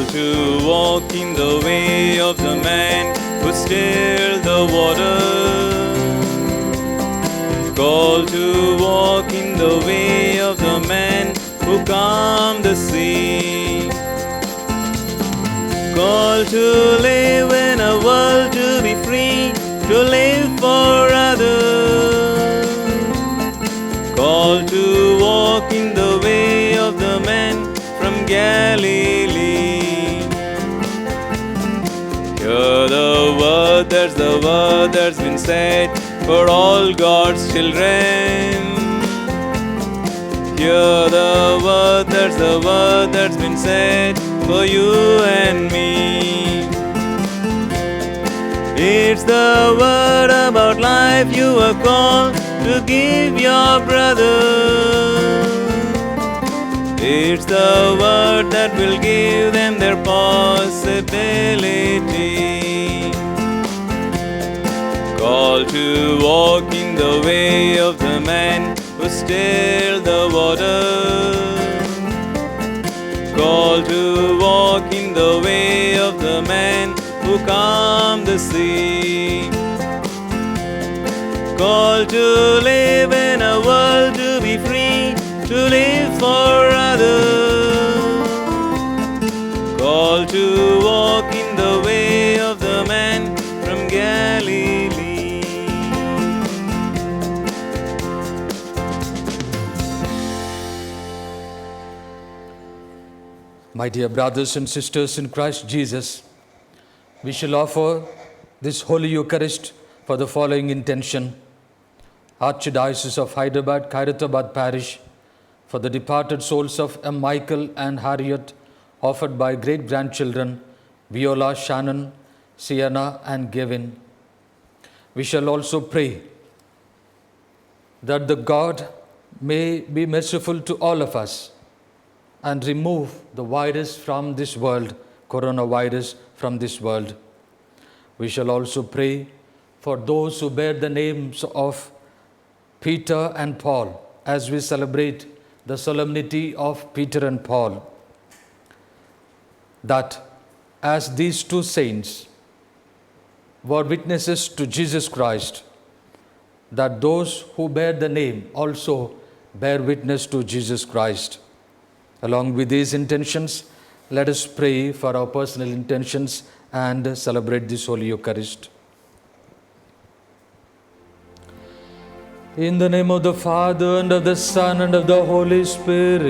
to walk in the way of the man who stills the water. Called to walk in the way of the man who calmed the sea. Called to live in a world to be free, to live for others. Called to walk in the way of the man from Galilee. Hear the word that's been said for all God's children. Hear the word that's been said for you and me. It's the word about life you are called to give your brother. It's the word that will give them their possibility. Called to walk in the way of the man who stills the water. Called to walk in the way of the man who calmed the sea. Called to live in a world to be free, to live for others. Called to walk in the way of the man from Galilee. My dear brothers and sisters in Christ Jesus, we shall offer this Holy Eucharist for the following intention. Archdiocese of Hyderabad, Khairatabad Parish, for the departed souls of M. Michael and Harriet, offered by great-grandchildren Viola, Shannon, Sienna and Gavin. We shall also pray that the God may be merciful to all of us and remove the virus from this world, coronavirus from this world. We shall also pray for those who bear the names of Peter and Paul as we celebrate the solemnity of Peter and Paul, that as these two saints were witnesses to Jesus Christ, that those who bear the name also bear witness to Jesus Christ. Along with these intentions, let us pray for our personal intentions and celebrate this Holy Eucharist. In the name of the Father, and of the Son, and of the Holy Spirit.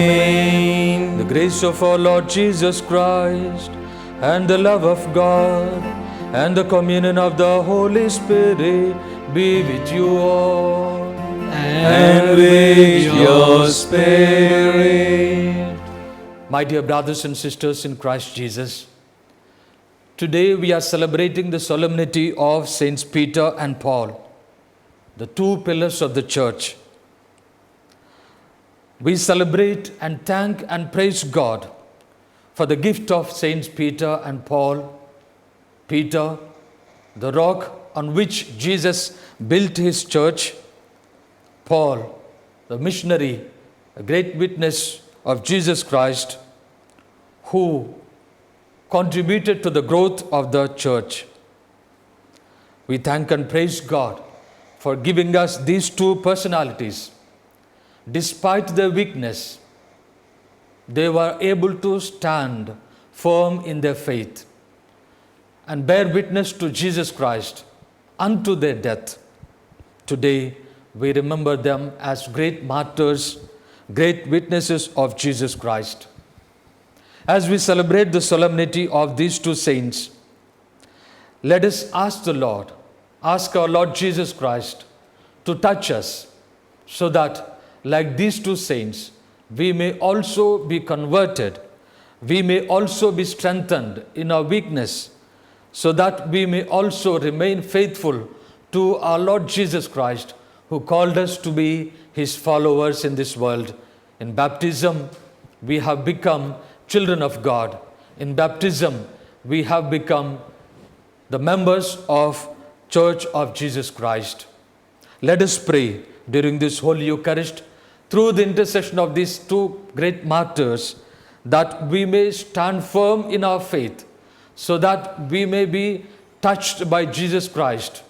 Amen. The grace of our Lord Jesus Christ, and the love of God, and the communion of the Holy Spirit be with you all. And with your spirit. My dear brothers and sisters in Christ Jesus, today we are celebrating the solemnity of Saints Peter and Paul, the two pillars of the church. We celebrate and thank and praise God for the gift of Saints Peter and Paul. Peter, the rock on which Jesus built his church. Paul, the missionary, a great witness of Jesus Christ, who contributed to the growth of the church. We thank and praise God for giving us these two personalities. Despite their weakness, they were able to stand firm in their faith and bear witness to Jesus Christ unto their death. Today, we remember them as great martyrs, great witnesses of Jesus Christ. As we celebrate the solemnity of these two saints, let us ask our Lord Jesus Christ to touch us so that, like these two saints, we may also be converted, we may also be strengthened in our weakness, so that we may also remain faithful to our Lord Jesus Christ, who called us to be his followers in this world. In baptism, we have become children of God. In baptism, we have become the members of Church of Jesus Christ. Let us pray during this Holy Eucharist through the intercession of these two great martyrs, that we may stand firm in our faith, so that we may be touched by Jesus Christ,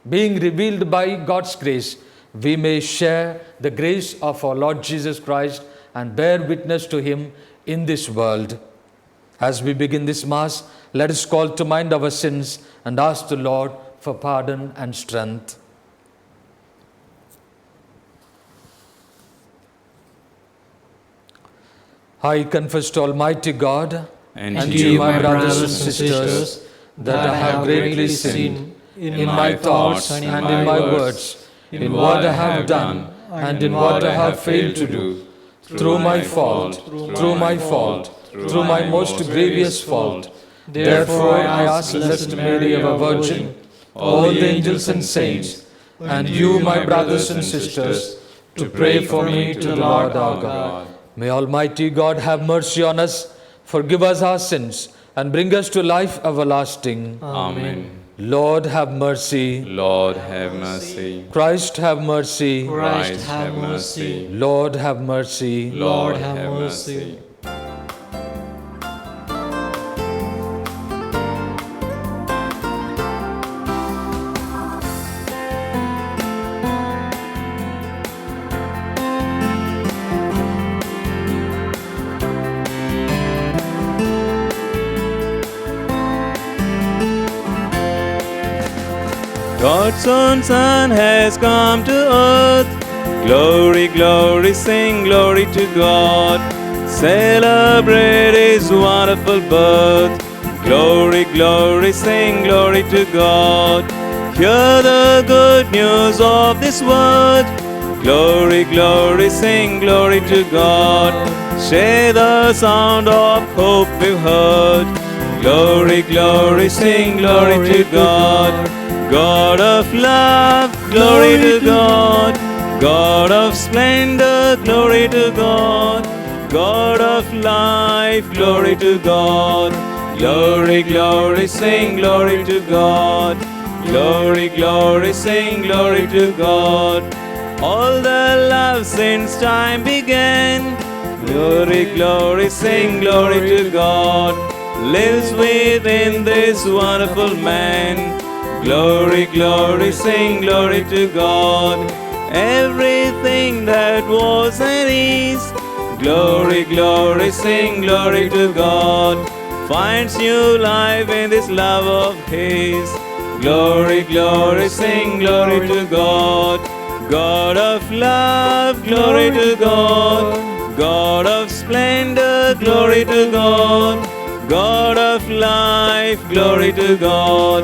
being revealed by God's grace, we may share the grace of our Lord Jesus Christ and bear witness to Him in this world. As we begin this Mass, let us call to mind our sins and ask the Lord for pardon and strength. I confess to Almighty God And and to to you, my my brothers and sisters, that I have greatly sinned in my thoughts and in my words, in what I have done and in what I have failed to do, through my fault, through my most grievous fault. Therefore I ask Blessed Mary, ever Virgin, all the angels and saints, and you, my brothers and sisters, to pray for me to the Lord our God. May Almighty God have mercy on us, forgive us our sins, and bring us to life everlasting. Amen. Lord, have mercy. Lord, have mercy. Christ, have mercy. Christ, have mercy. Lord, have mercy. Lord, have mercy. God's own Son has come to earth. Glory, glory, sing glory to God. Celebrate His wonderful birth. Glory, glory, sing glory to God. Hear the good news of this word. Glory, glory, sing glory to God. Share the sound of hope we've heard. Glory, glory, sing glory to God. God of love, glory to God. God of splendor, glory to God. God of life, glory to God. Glory, glory, sing glory to God. Glory, glory, sing glory to God. All the love since time began. Glory, glory, sing glory to God. Lives within this wonderful man. Glory, glory, sing glory to God. Everything that was and is. Glory, glory, sing glory to God. Finds new life in this love of His. Glory, glory, sing glory to God. God of love, glory to God. God of splendor, glory to God. God of life, glory to God.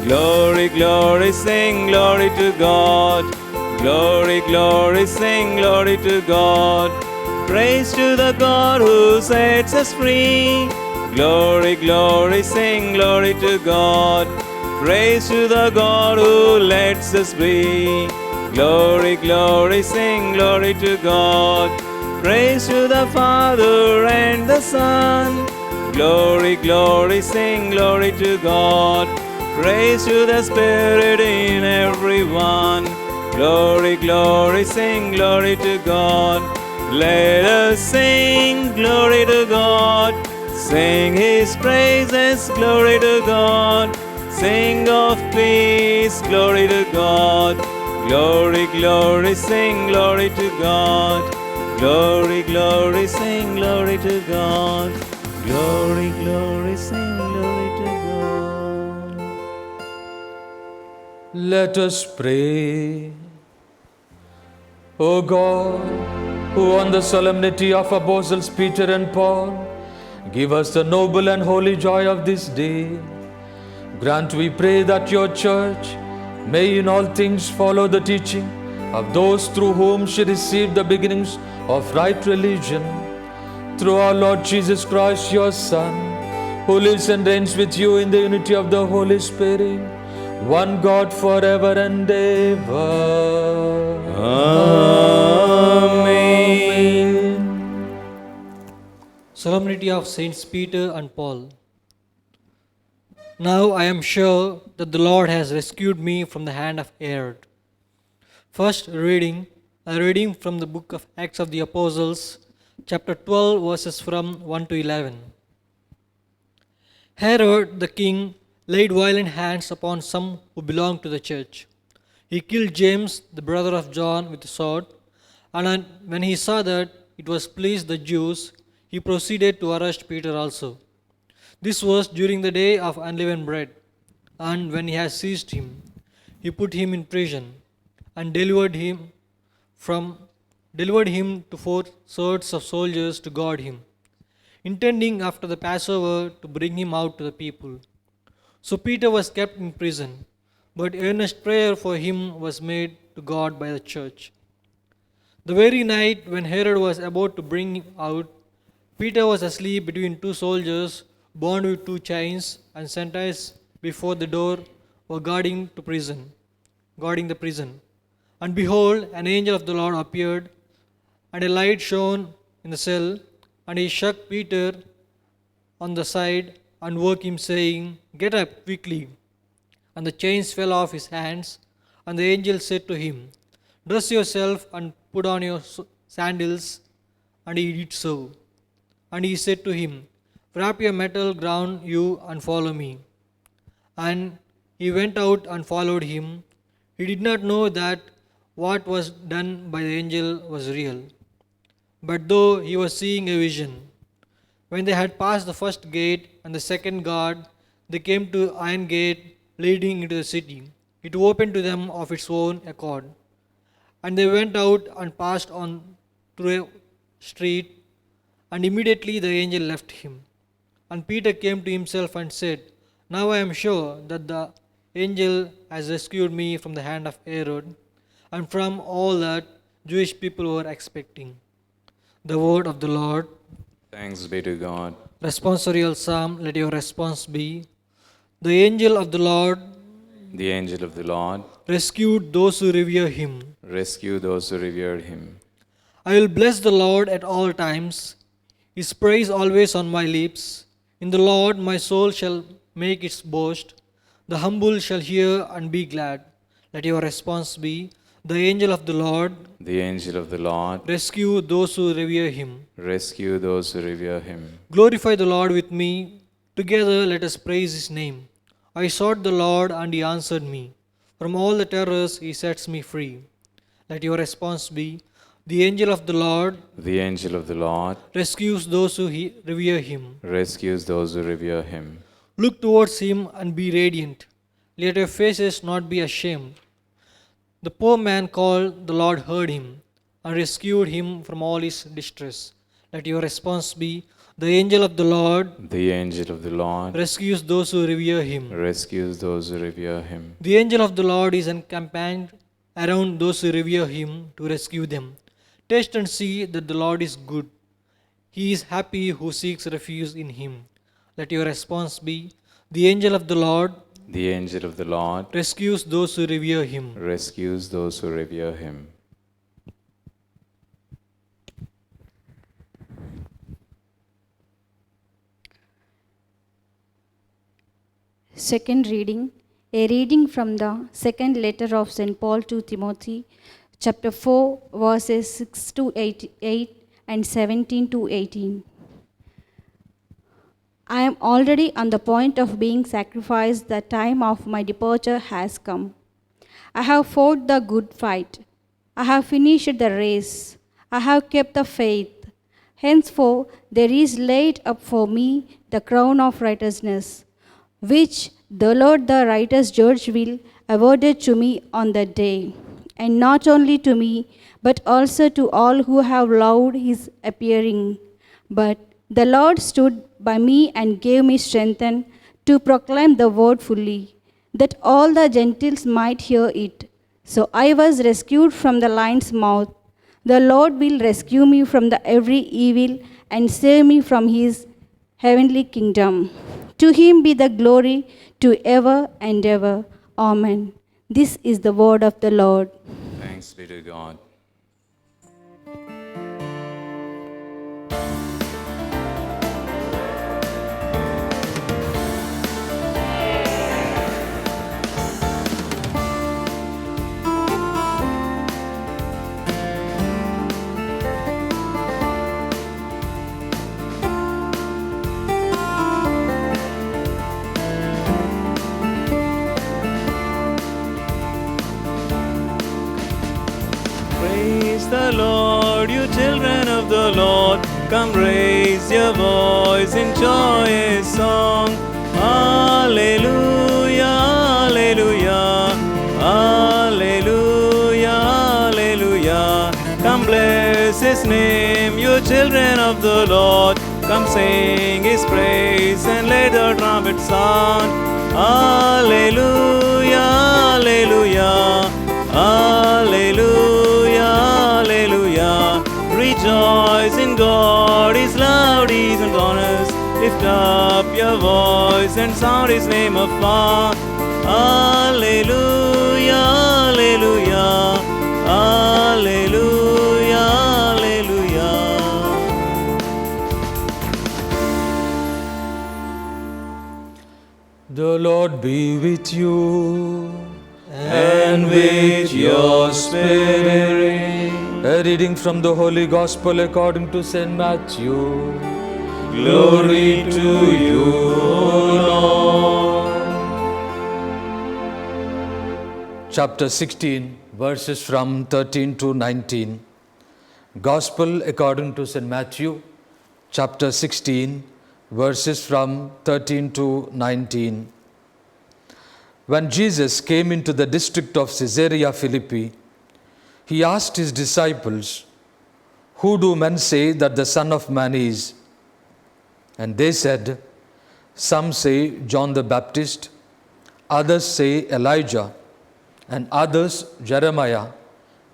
Glory, glory, sing glory to God. Glory, glory, sing glory to God. Praise to the God who sets us free. Glory, glory, sing glory to God. Praise to the God who lets us be. Glory, glory, sing glory to God. Praise to the Father and the Son. Glory, glory, sing glory to God. Praise to the Spirit in everyone. Glory, glory, sing glory to God. Let us sing glory to God. Sing His praises, glory to God. Sing of peace, glory to God. Glory, glory, sing glory to God. Glory, glory, sing glory to God. Glory, glory, sing glory to God. Let us pray. O God, who on the solemnity of Apostles Peter and Paul, give us the noble and holy joy of this day. Grant, we pray, that your church may in all things follow the teaching of those through whom she received the beginnings of right religion. Through our Lord Jesus Christ, your Son, who lives and reigns with you in the unity of the Holy Spirit, one God forever and ever. Amen. Solemnity of Saints Peter and Paul. Now I am sure that the Lord has rescued me from the hand of Herod. First reading A reading from the book of Acts of the Apostles, chapter 12, verses from 1 to 11. Herod the king laid violent hands upon some who belonged to the church. He killed James, the brother of John, with a sword, and when he saw that it was pleased the Jews, he proceeded to arrest Peter also. This was during the day of unleavened bread, and when he had seized him, he put him in prison and delivered him to 4 sorts of soldiers to guard him, intending after the Passover to bring him out to the people. So Peter was kept in prison, but earnest prayer for him was made to God by the church. The very night when Herod was about to bring him out, Peter was asleep between 2 soldiers, bound with 2 chains, and sentinels before the door were guarding the prison. And behold, an angel of the Lord appeared, and a light shone in the cell, and he struck Peter on the side and woke him, saying, "Get up quickly." And the chains fell off his hands, and the angel said to him, "Dress yourself and put on your sandals." And he did so. And he said to him, "Wrap your mantle round you and follow me." And he went out and followed him. He did not know that what was done by the angel was real, but though he was seeing a vision. When they had passed the first gate and the second guard, they came to the iron gate leading into the city. It opened to them of its own accord. And they went out and passed on through a street, and immediately the angel left him. And Peter came to himself and said, "Now I am sure that the angel has rescued me from the hand of Herod and from all that Jewish people were expecting." The word of the Lord. Thanks be to God. Responsorial Psalm, let your response be, "The angel of the Lord The angel of the Lord rescued those who revere him." rescue those who revered him. I will bless the Lord at all times, his praise always on my lips. In the Lord my soul shall make its boast. The humble shall hear and be glad. Let your response be, "The angel of the Lord The angel of the Lord rescue those who revere him." rescue those who revere him. Glorify the Lord with me. Together let us praise his name. I sought the Lord and he answered me. From all the terrors he sets me free. Let your response be, "The angel of the Lord The angel of the Lord rescues those who revere him." rescues those who revere him. Look towards him and be radiant. Let your faces not be ashamed. The poor man called, the Lord heard him and rescued him from all his distress. Let your response be, "The angel of the Lord The angel of the Lord rescues those who revere him." rescues those who revere him. The angel of the Lord is encamped around those who revere him to rescue them. Taste and see that the Lord is good. He is happy who seeks refuge in him. Let your response be, "The angel of the Lord The angel of the Lord rescues those who revere him." rescues those who revere him. Second reading, a reading from the second letter of St. Paul to Timothy, chapter 4, verses 6 to 8 and 17 to 18. I am already on the point of being sacrificed. The time of my departure has come. I have fought the good fight. I have finished the race. I have kept the faith. Henceforth there is laid up for me the crown of righteousness, which the Lord the righteous judge will award to me on that day, and not only to me, but also to all who have loved his appearing. But the Lord stood by me and gave me strength to proclaim the word fully, that all the Gentiles might hear it. So I was rescued from the lion's mouth. The Lord will rescue me from every evil and save me from his heavenly kingdom. To him be the glory to ever and ever. Amen. This is the word of the Lord. Thanks be to God. praise the Lord, you children of the Lord. Come raise your voice in joyous song. Alleluia, alleluia, alleluia, alleluia. Come bless His name, you children of the Lord. Come sing His praise and let the trumpet sound. Alleluia, alleluia, alleluia, alleluia. Rejoice in God, His love, His and honors. Lift up your voice and sound His name afar. Alleluia, alleluia, alleluia, alleluia. The Lord be with you. And with your spirit. A reading from the Holy Gospel according to St. Matthew. Glory to you, O Lord. Chapter 16, verses from 13 to 19. Gospel according to St. Matthew, chapter 16, verses from 13 to 19. When Jesus came into the district of Caesarea Philippi, He asked His disciples, "Who do men say that the Son of Man is?" And they said, "Some say John the Baptist, others say Elijah, and others Jeremiah,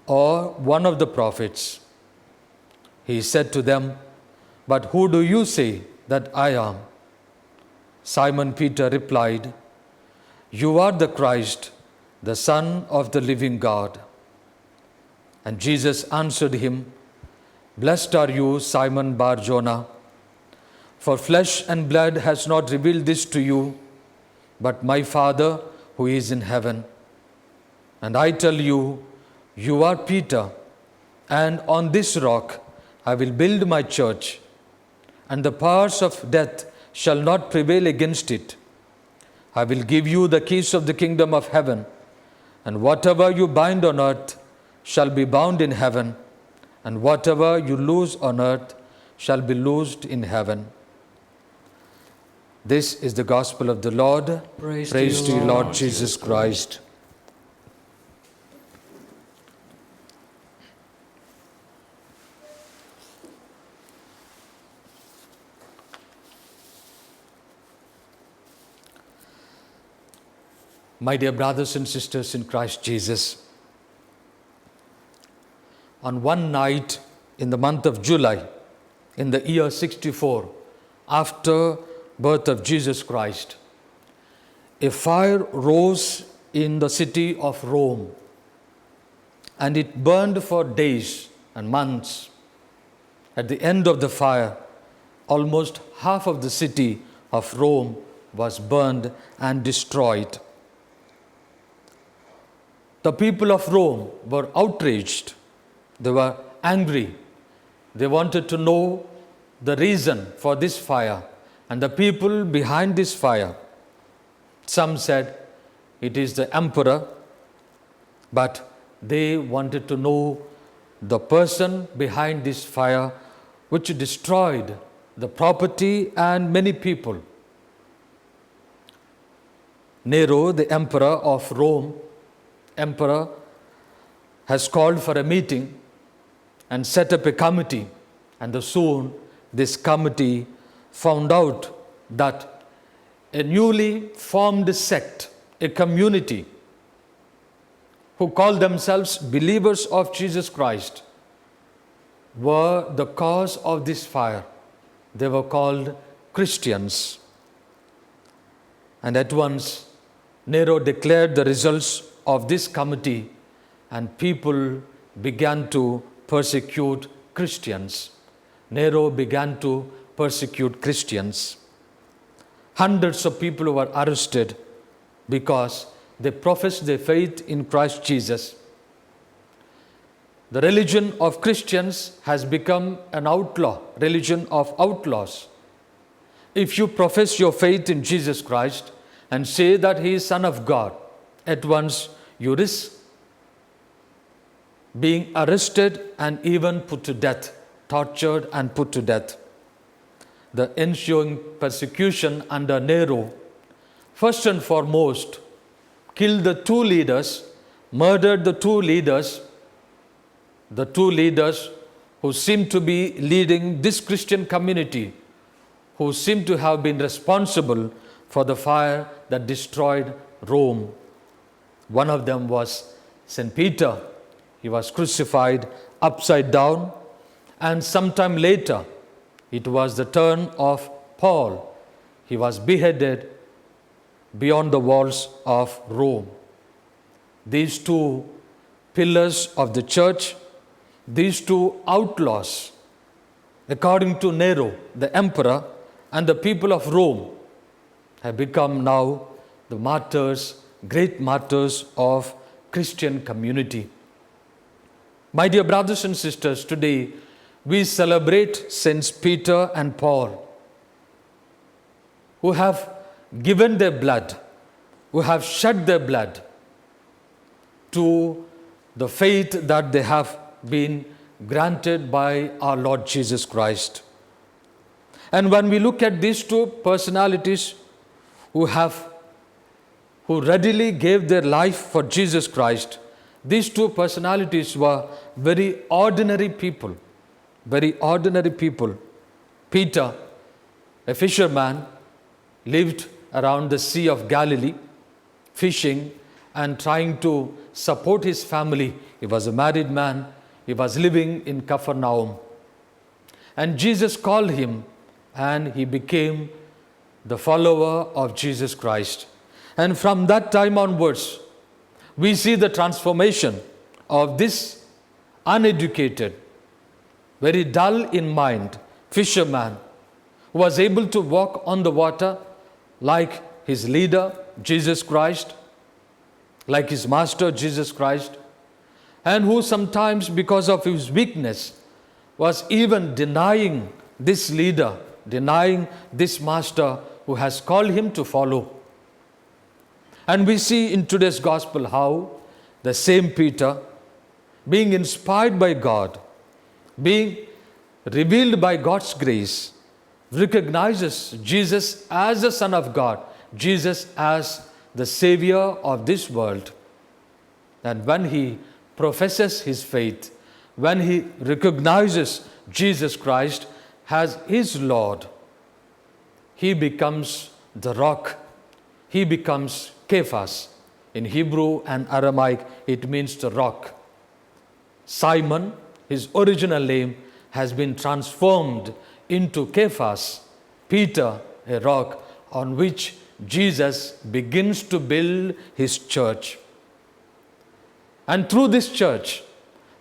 or one of the prophets." He said to them, "But who do you say that I am?" Simon Peter replied, "You are the Christ, the Son of the living God." And Jesus answered him, "Blessed are you, Simon Bar-Jonah, for flesh and blood has not revealed this to you, but my Father who is in heaven. And I tell you, you are Peter, and on this rock I will build my church, and the powers of death shall not prevail against it. I will give you the keys of the kingdom of heaven, and whatever you bind on earth shall be bound in heaven, and whatever you loose on earth shall be loosed in heaven." This is the gospel of the Lord. Praise to you, Lord Jesus Christ. My dear brothers and sisters in Christ Jesus, on one night in the month of July, in the year 64, after birth of Jesus Christ, a fire rose in the city of Rome, and it burned for days and months. At the end of the fire, almost half of the city of Rome was burned and destroyed. The people of Rome were outraged. They were angry. They wanted to know the reason for this fire and the people behind this fire. Some said it is the emperor, but they wanted to know the person behind this fire which destroyed the property and many people. Nero, the emperor of Rome, has called for a meeting and set up a committee, and soon this committee found out that a newly formed sect, a community who called themselves believers of Jesus Christ, were the cause of this fire. They were called Christians. And at once Nero declared the results of this committee, and people began to persecute Christians. Nero began to persecute Christians. Hundreds of people were arrested because they professed their faith in Christ Jesus. The religion of Christians has become an outlaw, religion of outlaws. If you profess your faith in Jesus Christ and say that He is Son of God, at once you risk being arrested and even put to death, tortured and put to death. The ensuing persecution under Nero, first and foremost, killed the two leaders, murdered the two leaders who seemed to be leading this Christian community, who seemed to have been responsible for the fire that destroyed Rome. One of them was St. Peter. He was crucified upside down, and sometime later, it was the turn of Paul. He was beheaded beyond the walls of Rome. These two pillars of the church, these two outlaws, according to Nero, the emperor, and the people of Rome, have become now the martyrs, great martyrs of Christian community. My dear brothers and sisters, today we celebrate Saints Peter and Paul, who have given their blood, who have shed their blood to the faith that they have been granted by our Lord Jesus Christ. And when we look at these two personalities who readily gave their life for Jesus Christ, these two personalities were very ordinary people. Very ordinary people. Peter, a fisherman, lived around the Sea of Galilee, fishing and trying to support his family. He was a married man. He was living in Capernaum. And Jesus called him, and he became the follower of Jesus Christ. And from that time onwards, we see the transformation of this uneducated, very dull in mind fisherman who was able to walk on the water like his leader, Jesus Christ, like his master, Jesus Christ, and who sometimes, because of his weakness, was even denying this leader, denying this master who has called him to follow. And we see in today's gospel how the same Peter, being inspired by God, being revealed by God's grace, recognizes Jesus as the Son of God, Jesus as the Savior of this world. And when he professes his faith, when he recognizes Jesus Christ as his Lord, he becomes the rock. He becomes Cephas. In Hebrew and Aramaic, it means the rock. Simon, his original name, has been transformed into Cephas, Peter, a rock on which Jesus begins to build his church. And through this church,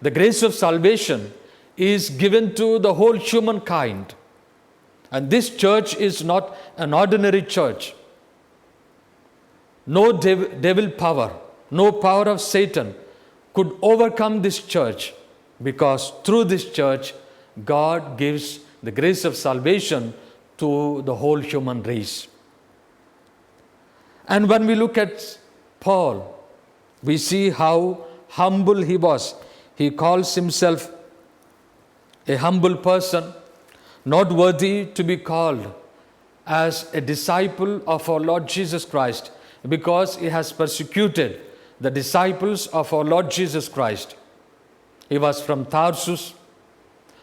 the grace of salvation is given to the whole humankind. And this church is not an ordinary church. No devil power, no power of Satan could overcome this church, because through this church, God gives the grace of salvation to the whole human race. And when we look at Paul, we see how humble he was. He calls himself a humble person, not worthy to be called as a disciple of our Lord Jesus Christ, because he has persecuted the disciples of our Lord Jesus Christ. He was from Tarsus,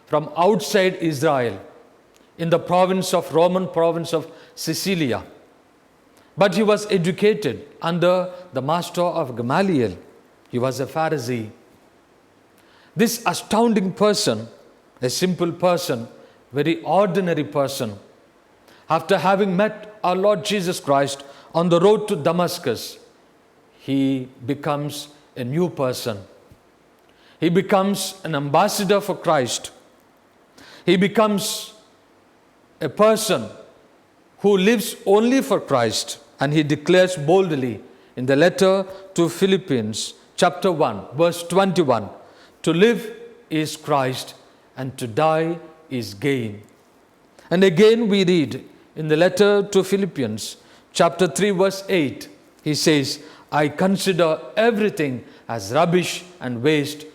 from outside Israel, in the Roman province of Sicilia. But he was educated under the master of Gamaliel. He was a Pharisee. This astounding person, a simple person, very ordinary person, after having met our Lord Jesus Christ on the road to Damascus, he becomes a new person. He becomes an ambassador for Christ. He becomes a person who lives only for Christ, and he declares boldly in the letter to Philippians, chapter 1, verse 21, to live is Christ and to die is gain. And again we read in the letter to Philippians, chapter 3, verse 8, he says, I consider everything as rubbish and waste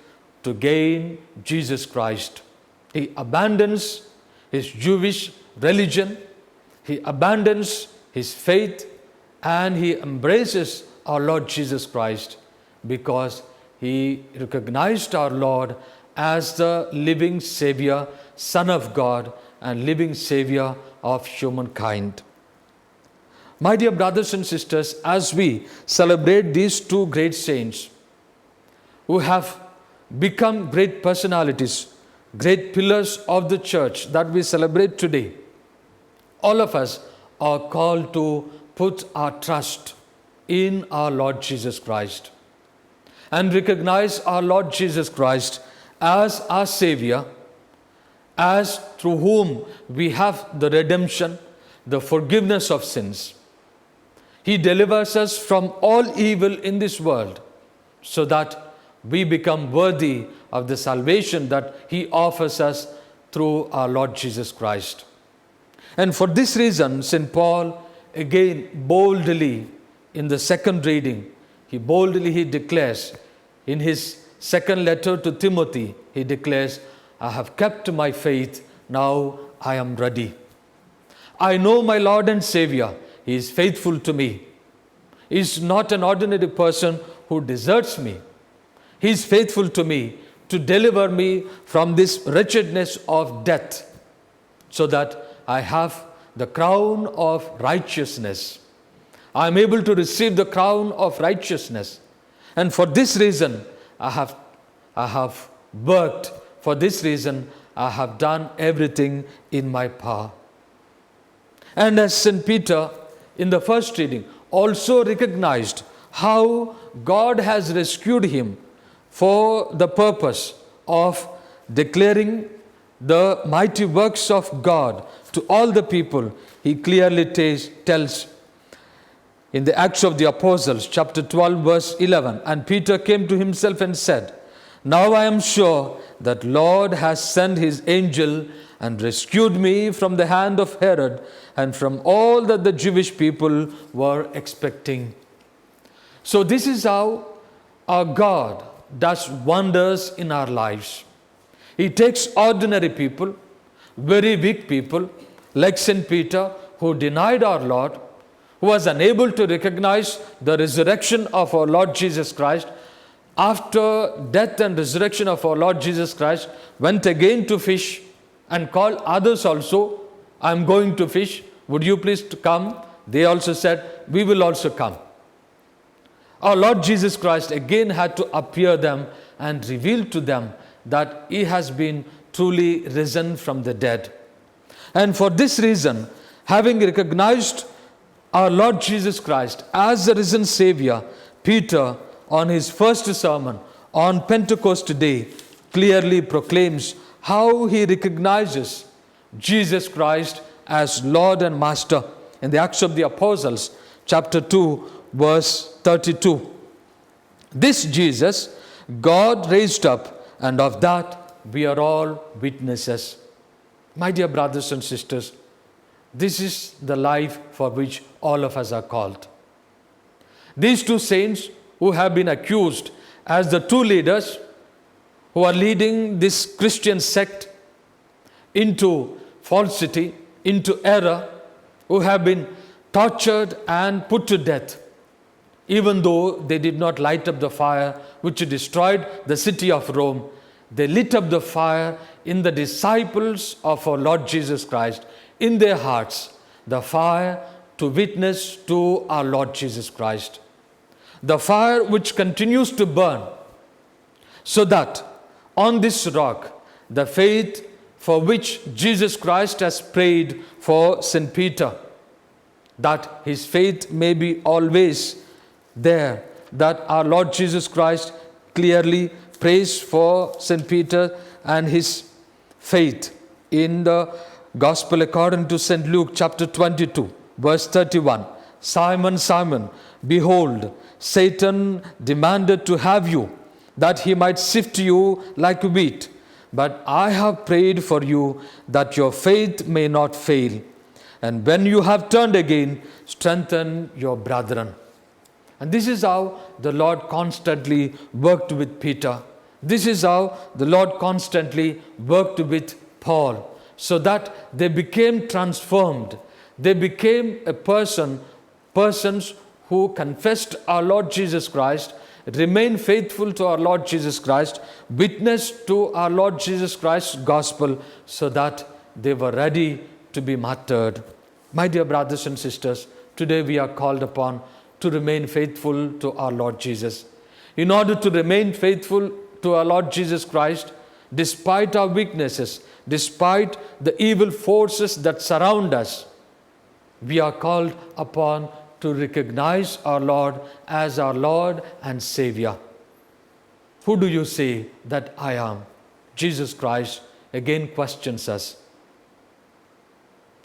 to gain Jesus Christ. He abandons his Jewish religion, he abandons his faith, and he embraces our Lord Jesus Christ because he recognized our Lord as the living Savior, Son of God, and living Savior of humankind. My dear brothers and sisters, as we celebrate these two great saints who have become great personalities, great pillars of the church that we celebrate today, all of us are called to put our trust in our Lord Jesus Christ and recognize our Lord Jesus Christ as our Savior, as through whom we have the redemption, the forgiveness of sins. He delivers us from all evil in this world so that we become worthy of the salvation that He offers us through our Lord Jesus Christ. And for this reason, St. Paul again boldly in the second reading, he declares in his second letter to Timothy, he declares, I have kept my faith, now I am ready. I know my Lord and Savior, He is faithful to me. He is not an ordinary person who deserts me. He is faithful to me to deliver me from this wretchedness of death so that I have the crown of righteousness. I am able to receive the crown of righteousness. And for this reason, I have worked. For this reason, I have done everything in my power. And as St. Peter in the first reading also recognized how God has rescued him for the purpose of declaring the mighty works of God to all the people, he clearly tells in the Acts of the Apostles, chapter 12, verse 11, and Peter came to himself and said, now I am sure that Lord has sent his angel and rescued me from the hand of Herod and from all that the Jewish people were expecting. So this is how our God does wonders in our lives. He takes ordinary people, very weak people, like St. Peter, who denied our Lord, who was unable to recognize the resurrection of our Lord Jesus Christ. After death and resurrection of our Lord Jesus Christ, went again to fish and called others also, I am going to fish, would you please come? They also said, we will also come. Our Lord Jesus Christ again had to appear them and reveal to them that He has been truly risen from the dead. And for this reason, having recognized our Lord Jesus Christ as the risen Savior, Peter, on his first sermon on Pentecost Day, clearly proclaims how he recognizes Jesus Christ as Lord and Master in the Acts of the Apostles, chapter 2, verse 32. This Jesus God raised up, and of that we are all witnesses. My dear brothers and sisters, this is the life for which all of us are called. These two saints who have been accused as the two leaders who are leading this Christian sect into falsity, into error, who have been tortured and put to death, even though they did not light up the fire which destroyed the city of Rome. They lit up the fire in the disciples of our Lord Jesus Christ, in their hearts, the fire to witness to our Lord Jesus Christ. The fire which continues to burn, so that on this rock, the faith for which Jesus Christ has prayed for St. Peter, that his faith may be always there, that our Lord Jesus Christ clearly prays for St. Peter and his faith in the Gospel according to St. Luke chapter 22, verse 31. Simon, Simon, behold, Satan demanded to have you, that he might sift you like wheat. But I have prayed for you, that your faith may not fail. And when you have turned again, strengthen your brethren. And this is how the Lord constantly worked with Peter. This is how the Lord constantly worked with Paul, so that they became transformed. They became persons who confessed our Lord Jesus Christ, remained faithful to our Lord Jesus Christ, witnessed to our Lord Jesus Christ's gospel, so that they were ready to be martyred. My dear brothers and sisters, today we are called upon to remain faithful to our Lord Jesus. In order to remain faithful to our Lord Jesus Christ, despite our weaknesses, despite the evil forces that surround us, we are called upon to recognize our Lord as our Lord and Savior. Who do you say that I am? Jesus Christ again questions us.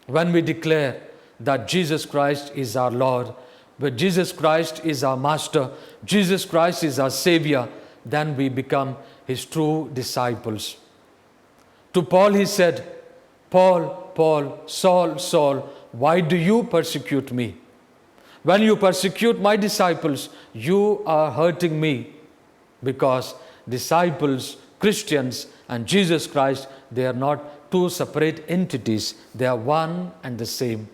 When we declare that Jesus Christ is our Lord, but Jesus Christ is our Master, Jesus Christ is our Savior, then we become His true disciples. To Paul he said, Paul, Paul, Saul, Saul, why do you persecute me? When you persecute my disciples, you are hurting me, because disciples, Christians, and Jesus Christ, they are not two separate entities. They are one and the same.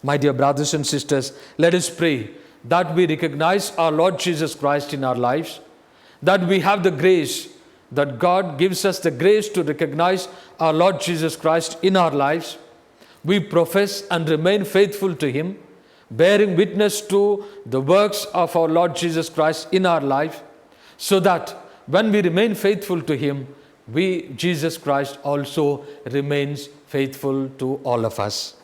My dear brothers and sisters, let us pray that we recognize our Lord Jesus Christ in our lives, that we have the grace, that God gives us the grace to recognize our Lord Jesus Christ in our lives. We profess and remain faithful to Him, bearing witness to the works of our Lord Jesus Christ in our life, so that when we remain faithful to Him, Jesus Christ also remains faithful to all of us.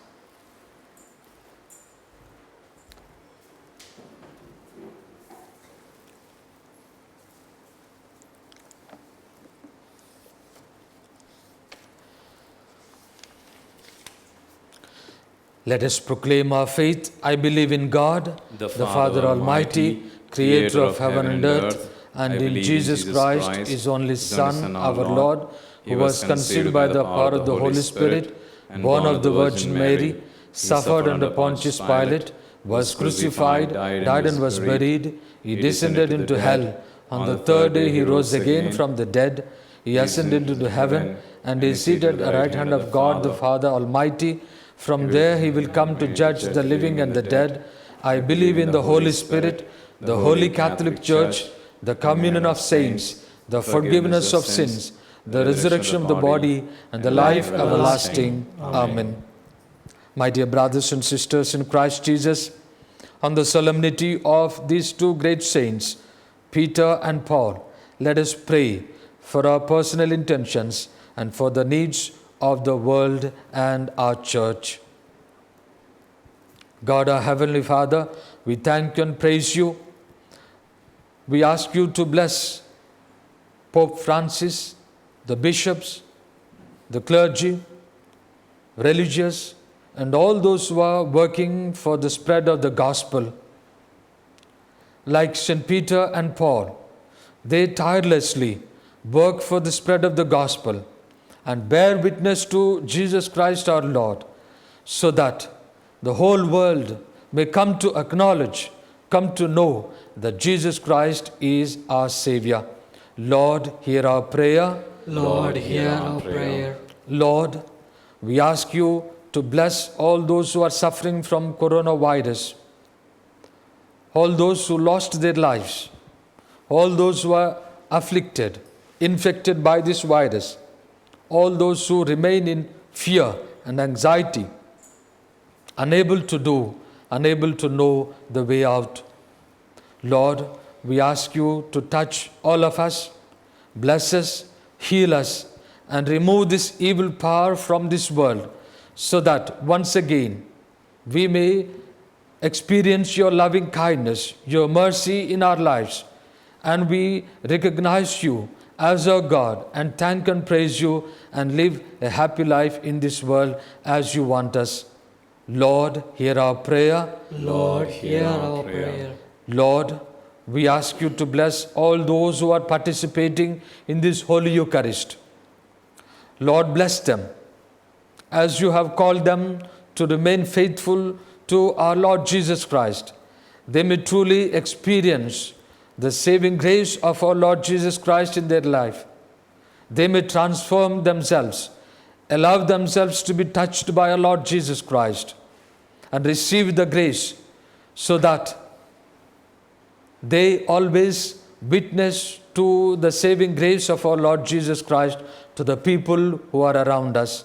Let us proclaim our faith. I believe in God, the Father Almighty, Creator of heaven and earth, and in Jesus Christ, His only Son, our Lord, who was conceived by the power of the Holy Spirit, born of the Virgin Mary, suffered under Pontius Pilate, was crucified, died and was buried. He descended into hell. On the third day He rose again from the dead. He ascended into heaven and is seated at the right hand of God the Father Almighty. From there He will come to judge the living and the dead. I believe in the Holy Spirit, the Holy Catholic Church, the communion of saints, the forgiveness of sins, the resurrection of the body, and the life everlasting. Amen. My dear brothers and sisters in Christ Jesus, on the solemnity of these two great saints, Peter and Paul, let us pray for our personal intentions and for the needs of the world and our church. God, our Heavenly Father, we thank you and praise you. We ask you to bless Pope Francis, the bishops, the clergy, religious, and all those who are working for the spread of the gospel. Like St. Peter and Paul, they tirelessly work for the spread of the gospel and bear witness to Jesus Christ our Lord, so that the whole world may come to acknowledge, come to know that Jesus Christ is our Savior. Lord, hear our prayer. Lord, hear our prayer. Lord, we ask you to bless all those who are suffering from coronavirus, all those who lost their lives, all those who are afflicted, infected by this virus, all those who remain in fear and anxiety, unable to do, unable to know the way out. Lord, we ask you to touch all of us, bless us, heal us, and remove this evil power from this world, so that once again we may experience your loving kindness, your mercy in our lives, and we recognize you as our God and thank and praise you and live a happy life in this world as you want us. Lord, hear our prayer. Lord, hear our prayer. Lord, we ask you to bless all those who are participating in this Holy Eucharist. Lord, bless them as you have called them to remain faithful to our Lord Jesus Christ. They may truly experience the saving grace of our Lord Jesus Christ in their life, they may transform themselves, allow themselves to be touched by our Lord Jesus Christ, and receive the grace so that they always witness to the saving grace of our Lord Jesus Christ to the people who are around us.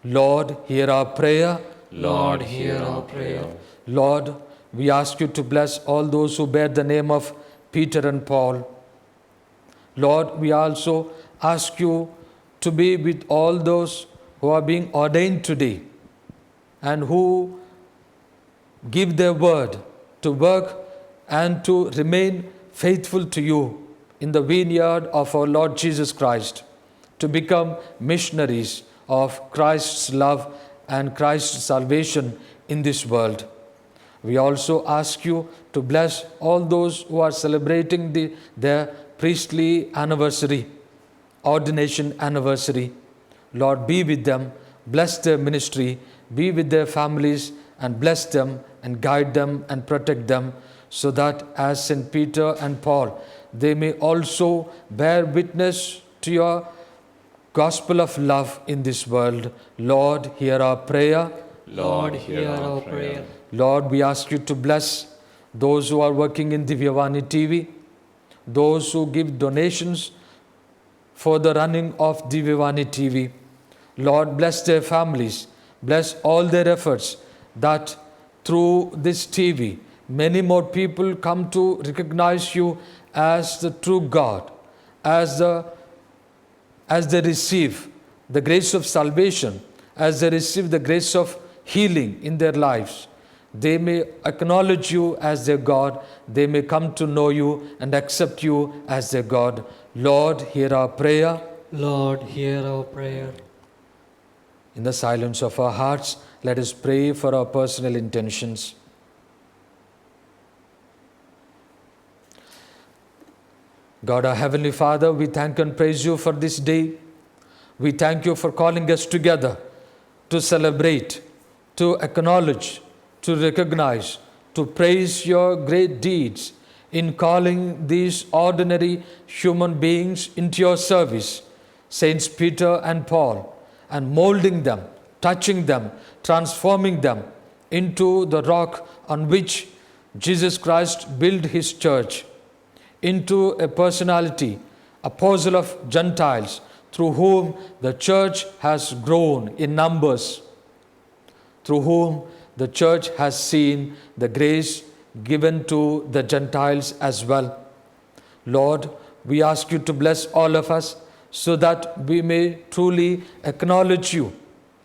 Lord, hear our prayer. Lord, hear our prayer. Lord, we ask you to bless all those who bear the name of Peter and Paul. Lord, we also ask you to be with all those who are being ordained today and who give their word to work and to remain faithful to you in the vineyard of our Lord Jesus Christ, to become missionaries of Christ's love and Christ's salvation in this world. We also ask you to bless all those who are celebrating their priestly anniversary, ordination anniversary. Lord, be with them, bless their ministry, be with their families, and bless them and guide them and protect them, so that as St. Peter and Paul, they may also bear witness to your gospel of love in this world. Lord, hear our prayer. Lord, hear our prayer. Lord, we ask you to bless those who are working in Divyavani TV, those who give donations for the running of Divyavani TV. Lord, bless their families, bless all their efforts, that through this TV, many more people come to recognize you as the true God, as they receive the grace of salvation, as they receive the grace of healing in their lives. They may acknowledge you as their God. They may come to know you and accept you as their God. Lord, hear our prayer. Lord, hear our prayer. In the silence of our hearts, let us pray for our personal intentions. God, our Heavenly Father, we thank and praise you for this day. We thank you for calling us together to celebrate, to acknowledge, to recognize, to praise your great deeds in calling these ordinary human beings into your service, Saints Peter and Paul, and molding them, touching them, transforming them into the rock on which Jesus Christ built his church, into a personality, apostle of Gentiles, through whom the church has grown in numbers, through whom the church has seen the grace given to the Gentiles as well. Lord, we ask you to bless all of us so that we may truly acknowledge you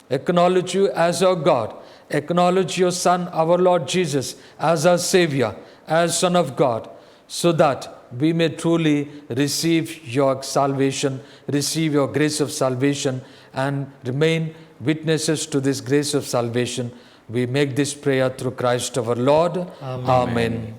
as our God, acknowledge your Son, our Lord Jesus, as our Savior, as Son of God, so that we may truly receive your salvation, receive your grace of salvation, and remain witnesses to this grace of salvation. We make this prayer through Christ our Lord. Amen. Amen.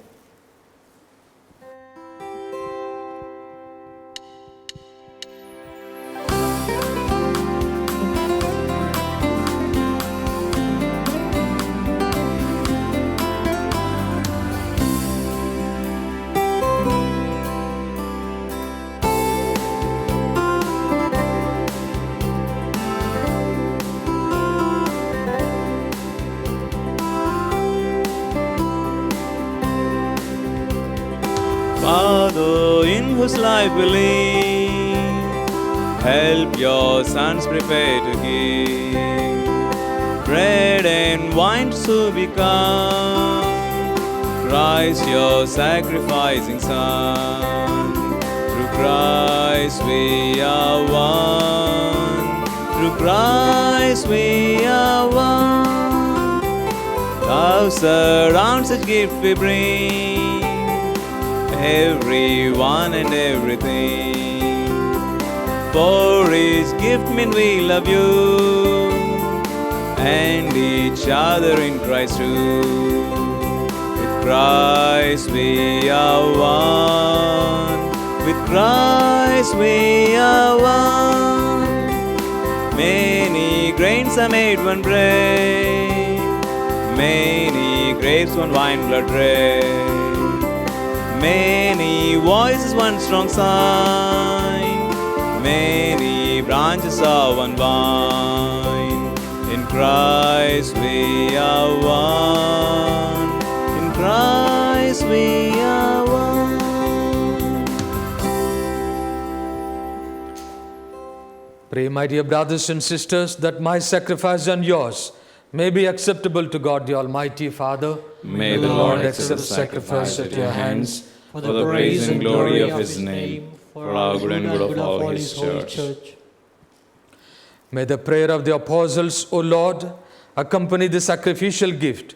Father, in whose life we live, help your sons prepare to give bread and wine to become Christ, your sacrificing Son. Through Christ we are one. Through Christ we are one. Thou surrounds such gift we bring, everyone and everything. For his gift mean we love you and each other in Christ too. With Christ we are one. With Christ we are one. Many grains are made one bread, many grapes one wine blood red. Many voices, one strong sign. Many branches of one vine. In Christ we are one. In Christ we are one. Pray, my dear brothers and sisters, that my sacrifice and yours may be acceptable to God the Almighty Father. May the Lord accept the sacrifice at your hands for the praise and glory of His name, for our good and good of all His church. May the prayer of the apostles, O Lord, accompany the sacrificial gift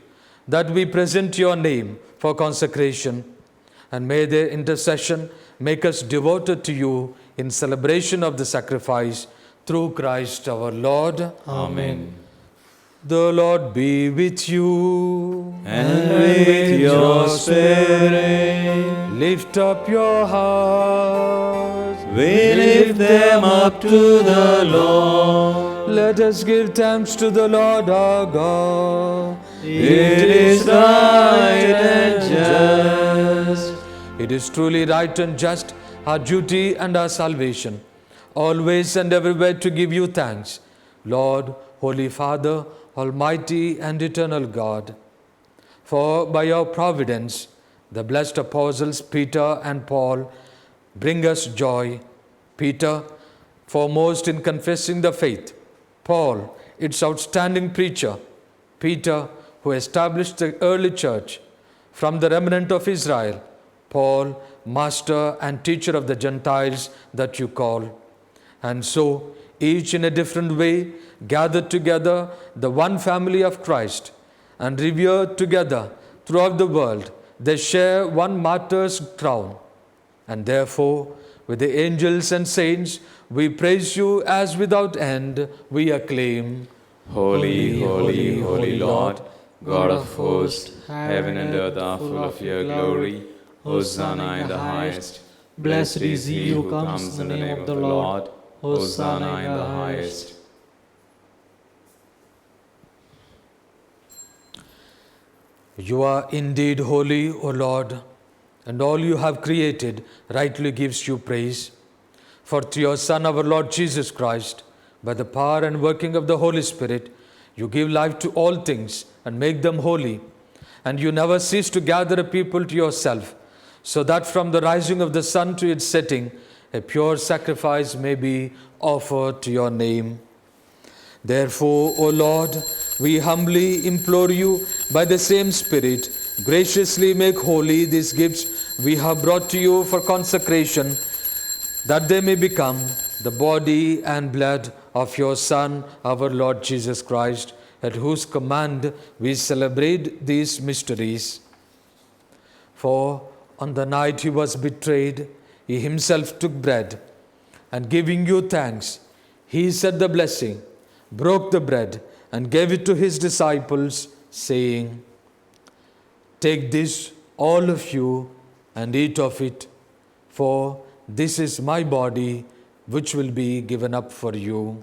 that we present your name for consecration, and may their intercession make us devoted to you in celebration of the sacrifice through Christ our Lord. Amen. The Lord be with you. And with your spirit, Lift up your hearts. we lift them up to the Lord. Let us give thanks to the Lord our God. It is right and just. It is truly right and just, our duty and our salvation, always and everywhere to give you thanks, Lord, Holy Father, Almighty and eternal God. For by your providence, the blessed apostles Peter and Paul bring us joy. Peter, foremost in confessing the faith. Paul, its outstanding preacher. Peter, who established the early church from the remnant of Israel. Paul, master and teacher of the Gentiles that you call. And so, each in a different way, gathered together the one family of Christ and revered together throughout the world, they share one martyr's crown. And therefore, with the angels and saints, we praise you as without end we acclaim. Holy, holy, holy Lord, God of hosts, heaven and earth are full of your glory. Hosanna in the highest. Blessed is he who comes in the name of the Lord. Hosanna in the highest. You are indeed holy, O Lord, and all you have created rightly gives you praise. For through your Son, our Lord Jesus Christ, by the power and working of the Holy Spirit, you give life to all things and make them holy. And you never cease to gather a people to yourself, so that from the rising of the sun to its setting, a pure sacrifice may be offered to your name. Therefore, O Lord, we humbly implore you by the same Spirit, graciously make holy these gifts we have brought to you for consecration, that they may become the body and blood of your Son, our Lord Jesus Christ, at whose command we celebrate these mysteries. For on the night he was betrayed, he himself took bread, and giving you thanks, he said the blessing, broke the bread, and gave it to his disciples, saying, "Take this, all of you, and eat of it, for this is my body, which will be given up for you."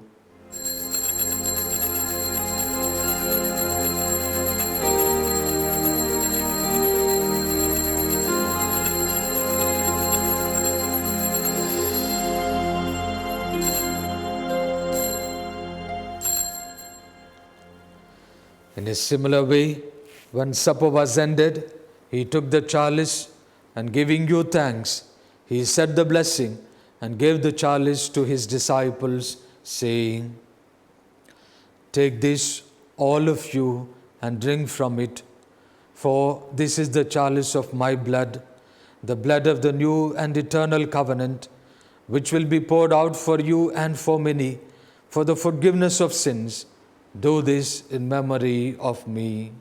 In a similar way, when supper was ended, he took the chalice, and giving you thanks, he said the blessing, and gave the chalice to his disciples, saying, "Take this, all of you, and drink from it, for this is the chalice of my blood, the blood of the new and eternal covenant, which will be poured out for you and for many, for the forgiveness of sins. Do this in memory of me."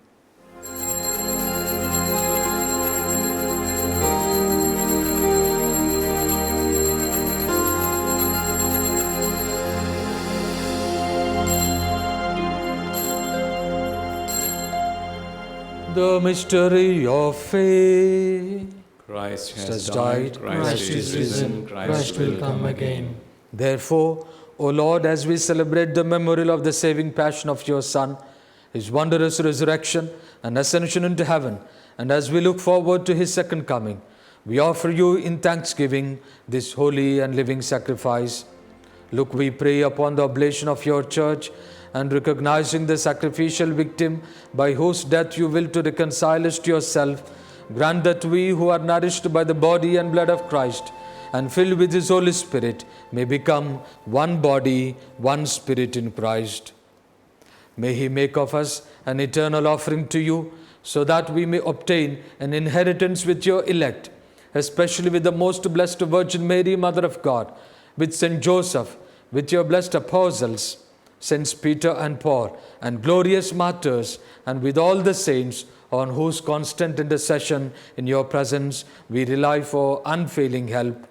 The mystery of faith. Christ has has died, died, Christ is risen, Christ will come again. Therefore, O Lord, as we celebrate the memorial of the saving passion of your Son, his wondrous resurrection and ascension into heaven, and as we look forward to his second coming, We offer you in thanksgiving this holy and living sacrifice. Look, we pray upon the oblation of your church, and recognizing the sacrificial victim by whose death you will to reconcile us to yourself, grant that we who are nourished by the body and blood of Christ and filled with his Holy Spirit may become one body, one spirit in Christ. May he make of us an eternal offering to you, so that we may obtain an inheritance with your elect, especially with the most blessed Virgin Mary, Mother of God, with Saint Joseph, with your blessed apostles, Saints Peter and Paul, and glorious martyrs, and with all the saints on whose constant intercession in your presence we rely for unfailing help.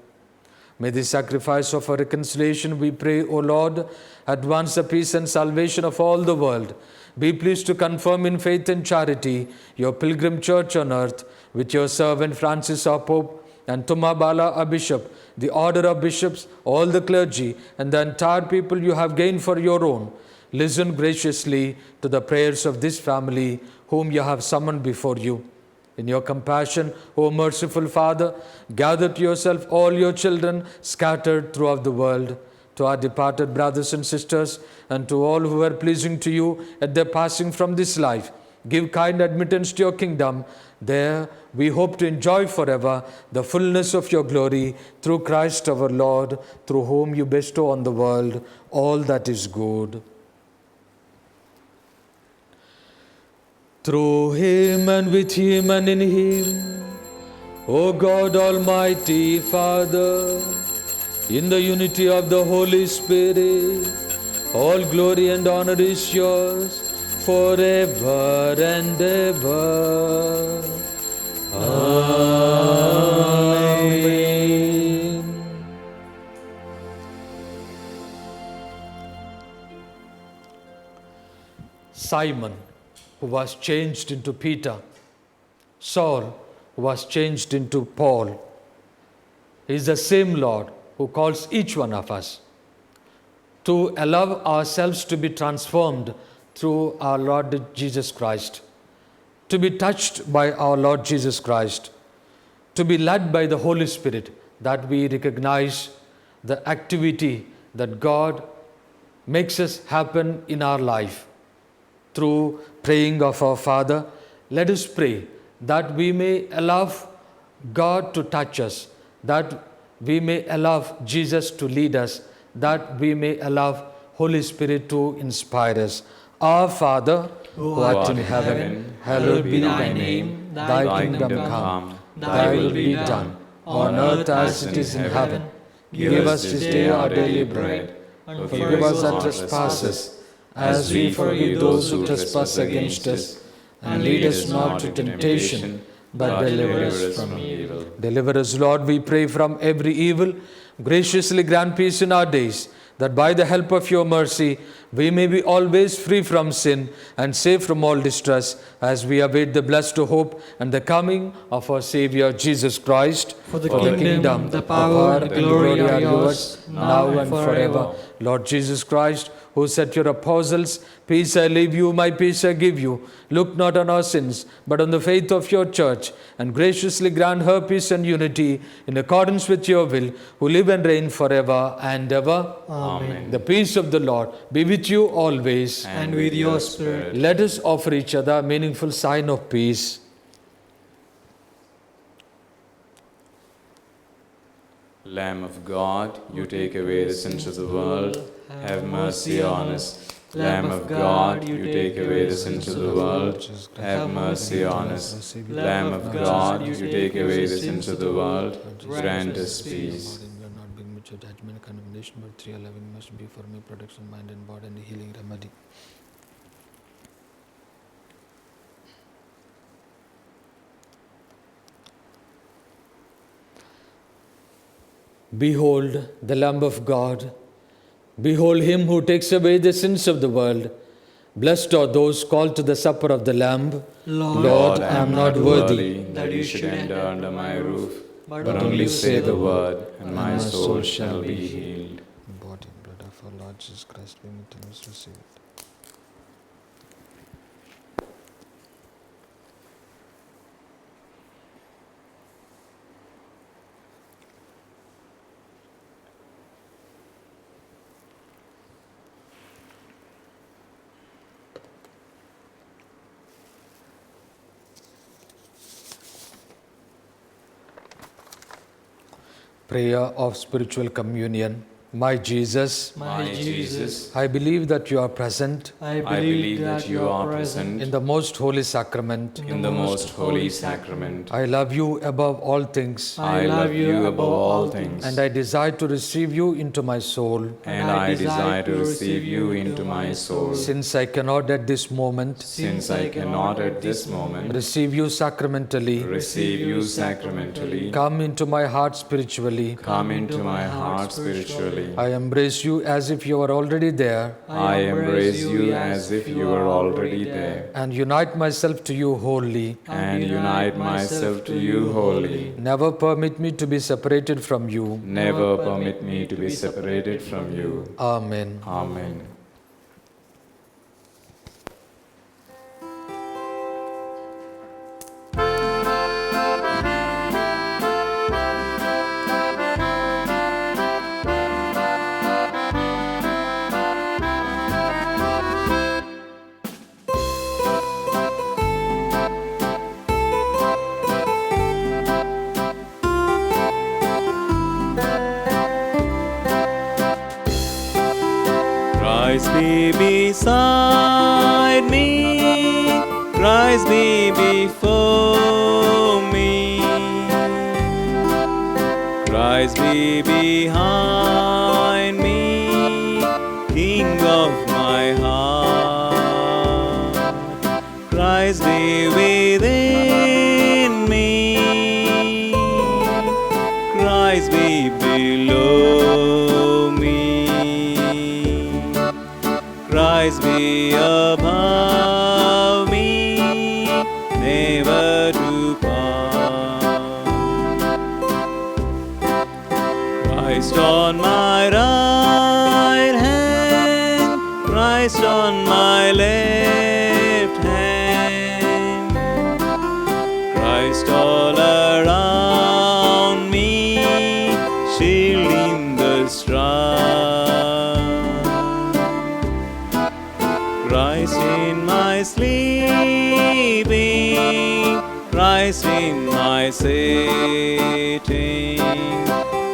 May the sacrifice of our reconciliation, we pray, O Lord, advance the peace and salvation of all the world. Be pleased to confirm in faith and charity your pilgrim church on earth, with your servant Francis our Pope, and Tumabala our Bishop, the order of bishops, all the clergy, and the entire people you have gained for your own. Listen graciously to the prayers of this family, whom you have summoned before you. In your compassion, O merciful Father, gather to yourself all your children scattered throughout the world. To our departed brothers and sisters, and to all who are pleasing to you at their passing from this life, give kind admittance to your kingdom. There we hope to enjoy forever the fullness of your glory, through Christ our Lord, through whom you bestow on the world all that is good. Through him and with him and in him, O God Almighty Father, in the unity of the Holy Spirit, all glory and honor is yours forever and ever. Amen. Simon, who was changed into Peter, Saul, who was changed into Paul, is the same Lord who calls each one of us to allow ourselves to be transformed through our Lord Jesus Christ, to be touched by our Lord Jesus Christ, to be led by the Holy Spirit, that we recognize the activity that God makes us happen in our life. Through praying of our Father, let us pray that we may allow God to touch us, that we may allow Jesus to lead us, that we may allow Holy Spirit to inspire us. Our Father, who art in heaven, hallowed be thy name. Thy kingdom come, thy will be done, on earth as it is in heaven. Give us this day our daily bread, and forgive us our trespasses, as we forgive those who trespass against us. And lead us not to temptation, but deliver us from evil. Deliver us, Lord, we pray, from every evil. Graciously grant peace in our days, that by the help of your mercy we may be always free from sin and safe from all distress, as we await the blessed hope and the coming of our Savior Jesus Christ. For the kingdom, the power, and the glory are yours, now and forever. Lord Jesus Christ, who said to your apostles, peace I leave you, my peace I give you, look not on our sins, but on the faith of your church, and graciously grant her peace and unity in accordance with your will, who live and reign forever and ever. Amen. The peace of the Lord be with you always. And with your spirit. Let us offer each other a meaningful sign of peace. Lamb of God, you take away the sins of the world, have mercy on us. Lamb of God, you take away the sins of the world, have mercy on us. Lamb of God, you take away the sins of the world, grant us peace. Not being mutual judgment, condemnation, but 311 must be for me protection, mind and body, and healing remedy. Behold the Lamb of God. Behold him who takes away the sins of the world. Blessed are those called to the supper of the Lamb. Lord, I am not worthy that you should enter under my roof, but only say the word, and my soul shall be healed. Body and blood of our Lord Jesus Christ, we meet and receive it. Prayer of Spiritual Communion. My Jesus, My Jesus, I believe that you are present I I believe that you are present in the most holy sacrament. in the most holy sacrament. I love you above all things, I love you above all things, and I desire to receive you into my soul. and I desire to receive you into my soul. Since I cannot at this moment Since I cannot at this moment receive you sacramentally, receive you sacramentally, come into my heart spiritually. come into my heart spiritually. I embrace you as if you are already there, I embrace you as if you were already there, and unite myself to you wholly. and unite myself to you wholly. Never permit me to be separated from you. Never permit me to be separated from you. Amen. Amen. Christ be beside me, Christ be before me, Christ be behind me, King of my heart, Christ be within me, Christ be below me, Christ be above me, never to part. Christ on my right hand, Christ on my left hand, Christ all around me, shield in the strife. Christ in my sleeping, Christ in my sitting,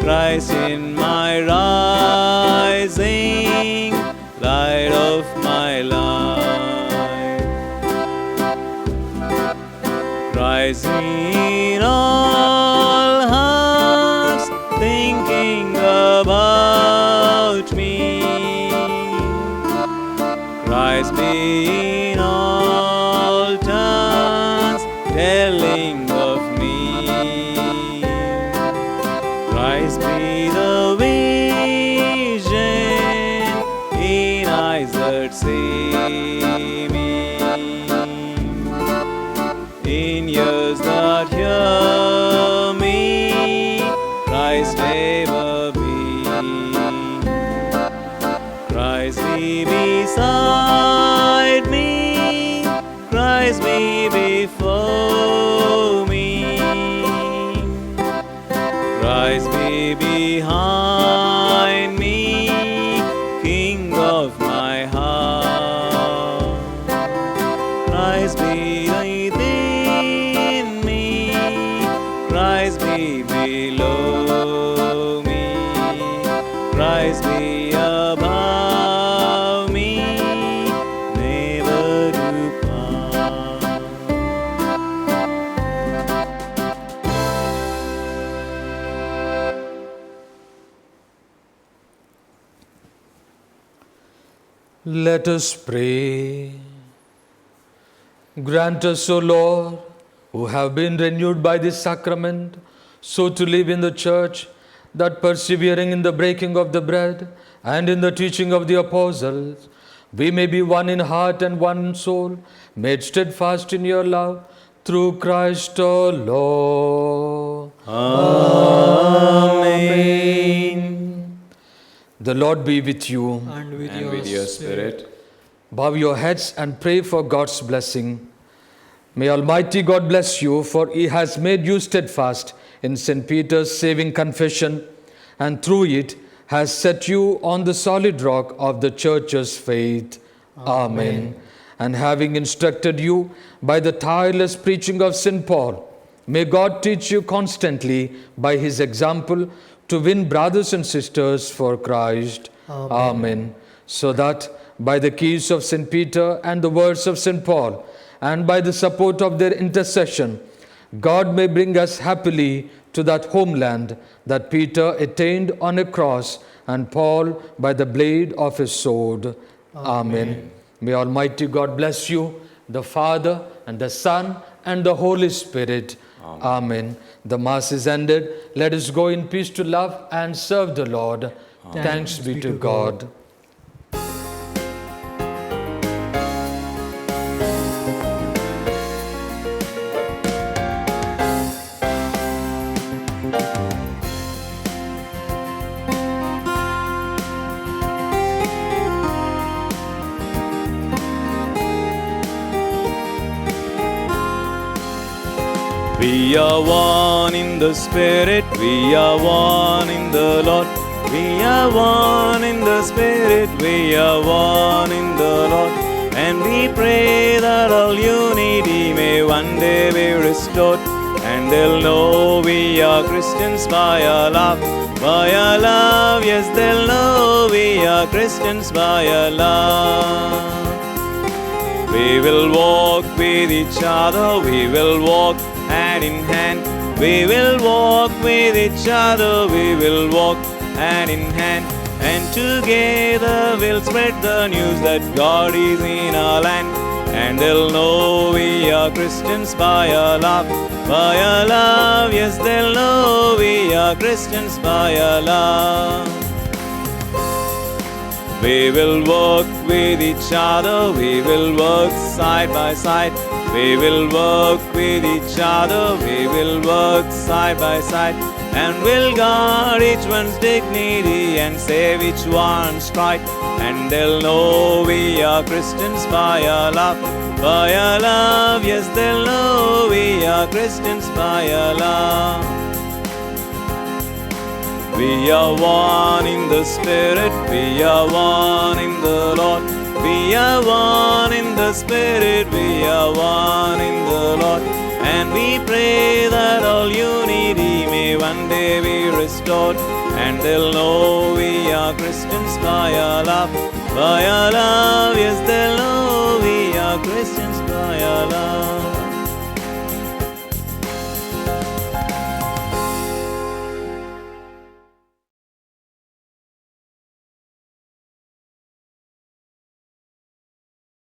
Christ in my rising, light of my life. Christ in all hearts, thinking about me. Christ be in all tongues, telling of me. Christ be the vision in eyes that see me, in ears that hear me. Christ ever be. Christ be beside me, Christ be before me, Christ be behind me, King of my heart, Christ be within me, Christ be below me, Christ be above me, never to part. Let us pray. Grant us, O Lord, who have been renewed by this sacrament, so to live in the church, that persevering in the breaking of the bread and in the teaching of the apostles, we may be one in heart and one in soul, made steadfast in your love, through Christ our Lord. Amen. The Lord be with you. And with, And with your spirit, Bow your heads and pray for God's blessing. May Almighty God bless you, for He has made you steadfast in St. Peter's saving confession, and through it has set you on the solid rock of the Church's faith. Amen. And having instructed you by the tireless preaching of St. Paul, may God teach you constantly by his example to win brothers and sisters for Christ. Amen. So that by the keys of St. Peter and the words of St. Paul, and by the support of their intercession, God may bring us happily to that homeland that Peter attained on a cross and Paul by the blade of his sword. Amen. May Almighty God bless you, the Father and the Son and the Holy Spirit. Amen. The Mass is ended. Let us go in peace to love and serve the Lord. Thanks be to God. We are one in the Spirit, we are one in the Lord. We are one in the Spirit, we are one in the Lord. And we pray that all unity may one day be restored. And they'll know we are Christians by our love. By our love, yes, they'll know we are Christians by our love. We will walk with each other, we will walk hand in hand. We will walk with each other, we will walk hand in hand. And together we'll spread the news that God is in our land. And they'll know we are Christians by our love. By our love, yes, they'll know we are Christians by our love. We will work with each other, we will work side by side. We will work with each other, we will work side by side. And we'll guard each one's dignity and save each one's pride. And they'll know we are Christians by our love. By our love, yes, they'll know we are Christians by our love. We are one in the Spirit, we are one in the Lord. We are one in the Spirit, we are one in the Lord. And we pray that all unity may one day be restored. And they'll know we are Christians by our love. By our love, yes, they'll know we are Christians by our love.